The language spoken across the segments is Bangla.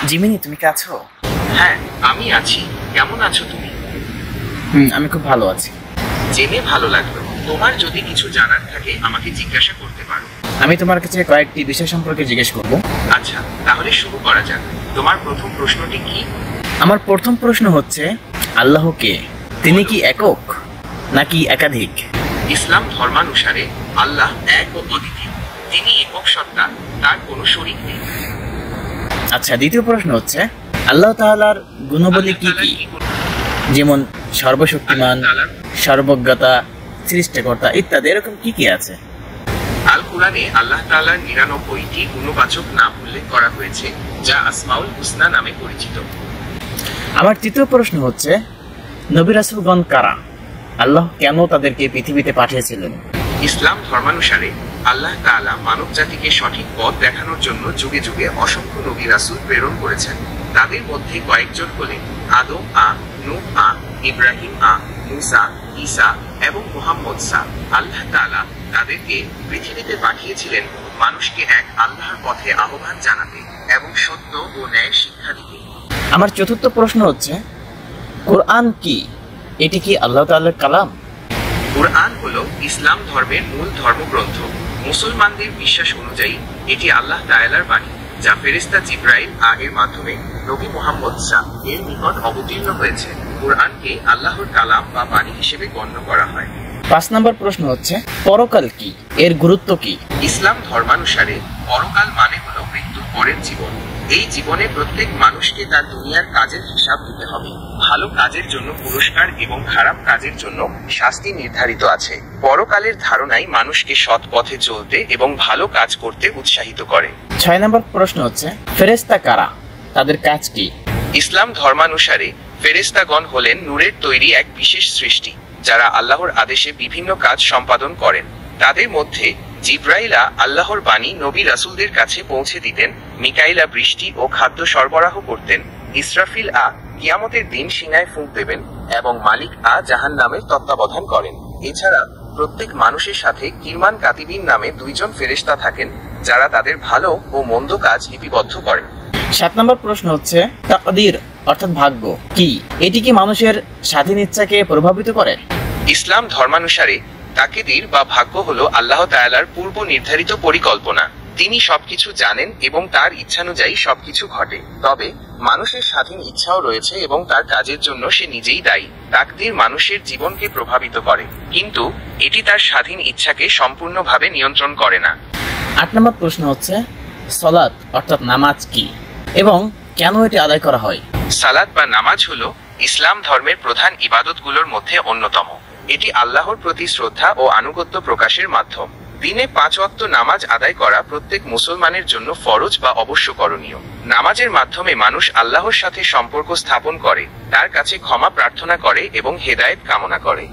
জিমিনি, তুমি কি আছো? হ্যাঁ, আমি আছি। কেমন আছো তুমি? আমি খুব ভালো আছি। জেনে ভালো লাগলো। তোমার যদি কিছু জানার থাকে আমাকে জিজ্ঞাসা করতে পারো। আমি তোমার কাছে কয়েকটি বিষয় সম্পর্কে জিজ্ঞেস করব। আচ্ছা, তাহলে শুরু করা যাক। তোমার প্রথম প্রশ্নটি কি? আমার প্রথম প্রশ্ন হচ্ছে, আল্লাহ কে? তিনি কি একক নাকি একাধিক? ইসলাম ধর্মানুসারে আল্লাহ এক ও অদ্বিতীয়। তিনি একক সত্তা, তার কোনো শরীক নেই। আচ্ছা, দ্বিতীয় প্রশ্ন হচ্ছে, আল্লাহ তাআলার গুণাবলী কি কি? যেমন সর্বশক্তিমান, সর্বজ্ঞতা, সৃষ্টিকর্তা ইত্যাদি, এরকম কি কি আছে? আল কুরআনে আল্লাহ তাআলার ৯৯টি গুণবাচক নাম উল্লেখ করা হয়েছে, যা আসমাউল হুসনা নামে পরিচিত। আমার তৃতীয় প্রশ্ন হচ্ছে, নবী রাসূলগণ কারা? আল্লাহ কেন তাদেরকে পৃথিবীতে পাঠিয়েছিলেন? ইসলাম ধর্মানুসারে আল্লাহ তাআলা মানব জাতিকে সঠিক পথ দেখানোর জন্য যুগে যুগে অসংখ্য নবী রাসূল প্রেরণ করেছেন। তাদের মধ্যে কয়েকজন হলেন আদম নূহ ইব্রাহিম মুসা, ঈসা এবং মুহাম্মদ সা। আল্লাহ তাআলা তাদেরকে পৃথিবীতে পাঠিয়েছিলেন মানুষকে এক আল্লাহর পথে আহ্বান জানাতে এবং সত্য ও ন্যায় শিক্ষা দিতে। আমার চতুর্থ প্রশ্ন হচ্ছে, কোরআন কি? এটি কি আল্লাহ তাআলার কালাম? কুরআন হলো ইসলাম ধর্মের মূল ধর্মগ্রন্থ। মুসলমানদের বিশ্বাস অনুযায়ী এটি আল্লাহ তাআলার বাণী, যা ফেরেশতা জিবরাইল এর মাধ্যমে নবী মুহাম্মদ এর নিকট অবতীর্ণ হয়েছে। কুরআনকে আল্লাহর কালাম বা বাণী হিসেবে গণ্য করা হয়। 5 নম্বর প্রশ্ন হচ্ছে, পরকাল কি? এর গুরুত্ব কি? ইসলাম ধর্মানুসারে পরকাল মানে হলো মৃত্যুর পরের জীবন। এই জীবনে প্রত্যেক মানুষকে তার দুনিয়ার কাজের হিসাব দিতে হবে। ভালো কাজের জন্য পুরস্কার এবং খারাপ কাজের জন্য শাস্তি নির্ধারিত আছে। পরকালের ধারণাই মানুষকে সৎ পথে চলতে এবং ভালো কাজ করতে উৎসাহিত করে। 6 নম্বর প্রশ্ন হচ্ছে, ফেরেশতা কারা? তাদের কাজ কি? ইসলাম ধর্মানুসারে ফেরেশতাগণ হলেন নূরের তৈরি এক বিশেষ সৃষ্টি, যারা আল্লাহর আদেশে বিভিন্ন কাজ সম্পাদন করেন। তাদের মধ্যে জিবরাইলা আল্লাহর বাণী নবী রাসূলদের কাছে পৌঁছে দিতেন, মিকাইলা বৃষ্টি ও খাদ্য সরবরাহ করতেন, ইসরাফিল কিয়ামতের দিন সিনায় ফুঁক দেবেন এবং মালিক জাহান্নামের তত্ত্বাবধান করেন। এছাড়া প্রত্যেক মানুষের সাথে কিরমান কাতিবিন নামে 2 জন ফেরেশতা থাকেন, যারা তাদের ভালো ও মন্দ কাজ লিপিবদ্ধ করেন। 7 নম্বর প্রশ্ন হচ্ছে, তাকদীর অর্থাৎ ভাগ্য কি? এটি কি মানুষের স্বাধীন ইচ্ছাকে প্রভাবিত করে? ইসলাম ধর্মানুসারে তাকদীর বা ভাগ্য হলো আল্লাহ তাআলার পূর্ব নির্ধারিত পরিকল্পনা। তিনি সবকিছু জানেন এবং তার ইচ্ছানুযায়ী সবকিছু ঘটে। তবে মানুষের স্বাধীন ইচ্ছাও রয়েছে এবং তার কাজের জন্য সে নিজেই দায়ী। তাকদীর মানুষের জীবনকে প্রভাবিত করে, কিন্তু এটি তার স্বাধীন ইচ্ছাকে সম্পূর্ণভাবে নিয়ন্ত্রণ করে না। 8 নম্বর প্রশ্ন হচ্ছে, সালাত অর্থাৎ নামাজ কি এবং কেন এটি আদায় করা হয়? সালাত বা নামাজ হলো ইসলাম ধর্মের প্রধান ইবাদতগুলোর মধ্যে অন্যতম। এটি আল্লাহর প্রতি শ্রদ্ধা ও আনুগত্য প্রকাশের মাধ্যম। দিনে 5 ওয়াক্ত নামাজ আদায় করা প্রত্যেক মুসলমানের জন্য ফরজ বা অবশ্য করণীয়। নামাজের মাধ্যমে মানুষ আল্লাহর সাথে সম্পর্ক স্থাপন করে, তার কাছে ক্ষমা প্রার্থনা করে এবং হেদায়েত কামনা করে।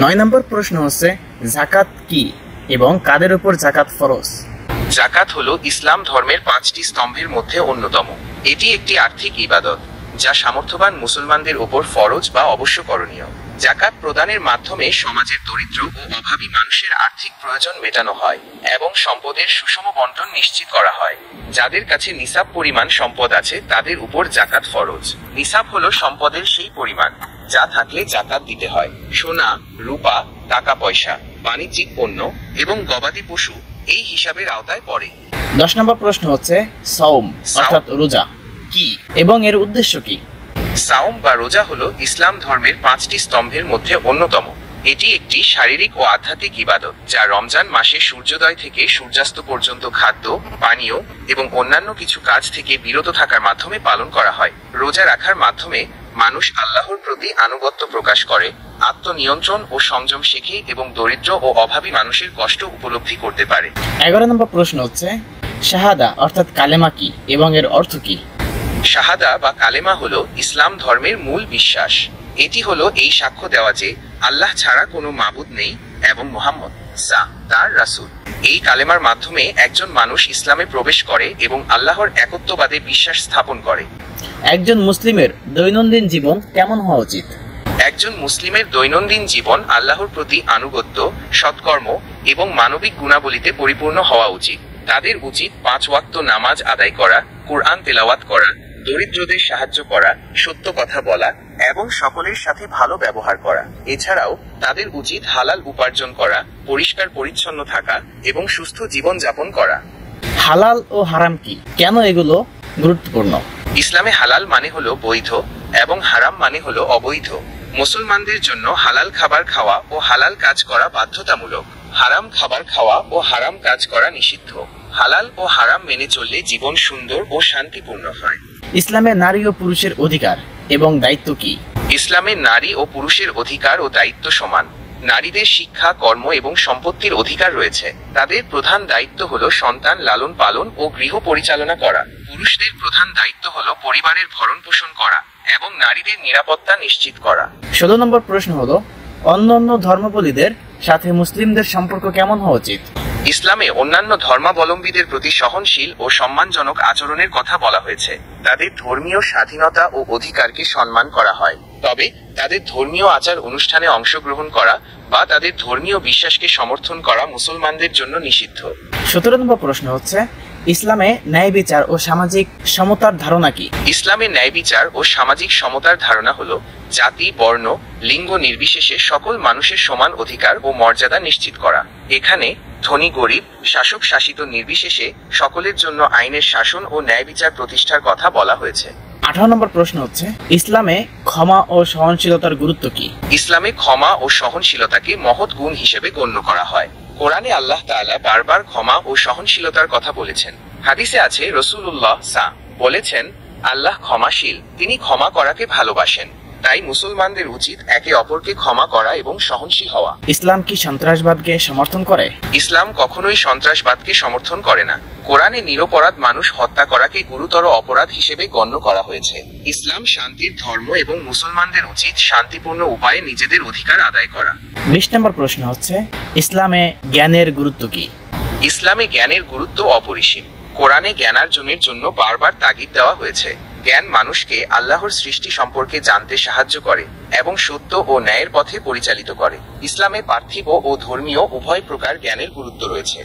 9 নম্বর প্রশ্ন হচ্ছে, যাকাত কি এবং কাদের উপর যাকাত ফরজ? যাকাত হলো ইসলাম ধর্মের 5টি স্তম্ভের মধ্যে অন্যতম। এটি একটি আর্থিক ইবাদত, যা সামর্থ্যবান মুসলমানদের উপর ফরজ বা অবশ্য করণীয়। যাকাত প্রদানের মাধ্যমে সমাজের দরিদ্র ও অভাবী মানুষের আর্থিক প্রয়োজন মেটানো হয় এবং সম্পদের সুষম বন্টন নিশ্চিত করা হয়। যাদের কাছে নিসাব পরিমাণ সম্পদ আছে তাদের উপর যাকাত ফরজ। নিসাব হলো সম্পদের সেই পরিমাণ যা থাকলে যাকাত দিতে হয়। সোনা, রূপা, টাকা পয়সা, বাণিজ্যিক পণ্য এবং গবাদি পশু এই হিসাবের আওতায় পড়ে। 10 নম্বর প্রশ্ন হচ্ছে, সাওম অর্থাৎ রোজা কি এবং এর উদ্দেশ্য কি? সাওম বা রোজা হলো ইসলাম ধর্মের 5টি স্তম্ভের মধ্যে অন্যতম। এটি একটি শারীরিক ও আধ্যাত্মিক ইবাদত, যা রমজান মাসে সূর্যোদয় থেকে সূর্যাস্ত পর্যন্ত খাদ্য, পানীয় এবং অন্যান্য কিছু কাজ থেকে বিরত থাকার মাধ্যমে পালন করা হয়। রোজা রাখার মাধ্যমে মানুষ আল্লাহর প্রতি আনুগত্য প্রকাশ করে, আত্মনিয়ন্ত্রণ ও সংযম শেখে এবং দরিদ্র ও অভাবী মানুষের কষ্ট উপলব্ধি করতে পারে। 11 নম্বর প্রশ্ন হচ্ছে, শাহাদা অর্থাৎ কালেমা কি এবং এর অর্থ কি? শাহাদা বা কালেমা হলো ইসলাম ধর্মের মূল বিশ্বাস। এটি হলো এই সাক্ষ্য দেওয়া যে আল্লাহ ছাড়া কোনো মাবুদ নেই এবং মুহাম্মদ তার রাসূল। এই কালেমার মাধ্যমে একজন মানুষ ইসলামে প্রবেশ করে এবং আল্লাহর একত্ববাদে বিশ্বাস স্থাপন করে। একজন মুসলিমের দৈনন্দিন জীবন কেমন হওয়া উচিত? একজন মুসলিমের দৈনন্দিন জীবন আল্লাহর প্রতি আনুগত্য, সৎকর্ম এবং মানবিক গুণাবলীতে পরিপূর্ণ হওয়া উচিত। তাদের উচিত 5 ওয়াক্ত নামাজ আদায় করা, কুরআন তেলাওয়াত করা, দরিদ্রদের সাহায্য করা, সত্য কথা বলা এবং সকলের সাথে ভালো ব্যবহার করা। এছাড়াও তাদের উচিত হালাল উপার্জন করা, পরিষ্কার পরিচ্ছন্ন থাকা এবং সুস্থ জীবন যাপন করা। হালাল ও হারাম কি, কেন এগুলো গুরুত্বপূর্ণ? ইসলামে হালাল মানে হলো বৈধ এবং হারাম মানে হলো অবৈধ। মুসলমানদের জন্য হালাল খাবার খাওয়া ও হালাল কাজ করা বাধ্যতামূলক। হারাম খাবার খাওয়া ও হারাম কাজ করা নিষিদ্ধ। হালাল ও হারাম মেনে চললে জীবন সুন্দর ও শান্তিপূর্ণ হয়। ইসলামে নারী ও পুরুষের অধিকার এবং দায়িত্ব কি? ইসলামে নারী ও পুরুষের অধিকার ও দায়িত্ব সমান। নারীদের শিক্ষা, কর্ম এবং সম্পত্তির অধিকার রয়েছে। তাদের প্রধান দায়িত্ব হলো সন্তান লালন পালন ও গৃহ পরিচালনা করা। পুরুষদের প্রধান দায়িত্ব হলো পরিবারের ভরণ পোষণ করা এবং নারীদের নিরাপত্তা নিশ্চিত করা। 16 নম্বর প্রশ্ন হলো, অন্যান্য ধর্মাবলম্বীদের সাথে মুসলিমদের সম্পর্ক কেমন হওয়া উচিত? ইসলামে অন্যান্য ধর্মাবলম্বীদের প্রতি সহনশীল ও সম্মানজনক আচরণের কথা বলা হয়েছে। তাদের ধর্মীয় স্বাধীনতা ও অধিকারকে সম্মান করা হয়, তবে তাদের ধর্মীয় আচার অনুষ্ঠানে অংশগ্রহণ করা বা তাদের ধর্মীয় বিশ্বাসকে সমর্থন করা মুসলমানদের জন্য নিষিদ্ধ। 17 নম্বর প্রশ্ন হচ্ছে, ইসলামে ন্যায় বিচার ও সামাজিক সমতার ধারণা কি? ইসলামে ন্যায় বিচার ও সামাজিক সমতার ধারণা হলো জাতি, বর্ণ, লিঙ্গ নির্বিশেষে সকল মানুষের সমান অধিকার ও মর্যাদা নিশ্চিত করা। এখানে ধনী গরিব, শাসক শাসিত নির্বিশেষে সকলের জন্য আইনের শাসন ও ন্যায় বিচার প্রতিষ্ঠার কথা বলা হয়েছে। 18 নম্বর প্রশ্ন হচ্ছে, ইসলামে ক্ষমা ও সহনশীলতার গুরুত্ব কি? ইসলামে ক্ষমা ও সহনশীলতাকে মহৎ গুণ হিসেবে গণ্য করা হয়। কোরআনে আল্লাহ তাআলা বারবার ক্ষমা ও সহনশীলতার কথা বলেছেন। হাদিসে আছে রাসূলুল্লাহ বলেছেন, আল্লাহ ক্ষমাশীল, তিনি ক্ষমা করাকে ভালোবাসেন। তাই মুসলমানদের উচিত একে অপরকে ক্ষমা করা এবং সহনশীল হওয়া। ইসলাম কি সন্ত্রাসবাদকে সমর্থন করে? ইসলাম কখনোই সন্ত্রাসবাদকে সমর্থন করে না। কোরআনে নিরপরাধ মানুষ হত্যা করাকে গুরুতর অপরাধ হিসেবে গণ্য করা হয়েছে। ইসলাম শান্তির ধর্ম এবং মুসলমানদের উচিত শান্তিপূর্ণ উপায়ে নিজেদের অধিকার আদায় করা। 20 নম্বর প্রশ্ন হচ্ছে, ইসলামে জ্ঞানের গুরুত্ব কি? ইসলামে জ্ঞানের গুরুত্ব অপরিসীম। কোরআনে জ্ঞানার্জনের জন্য বারবার তাগিদ দেওয়া হয়েছে। জ্ঞান মানুষকে আল্লাহর সৃষ্টি সম্পর্কে জানতে সাহায্য করে এবং সত্য ও ন্যায়ের পথে পরিচালিত করে। ইসলামে পার্থিব ও ধর্মীয় উভয় প্রকার জ্ঞানের গুরুত্ব রয়েছে।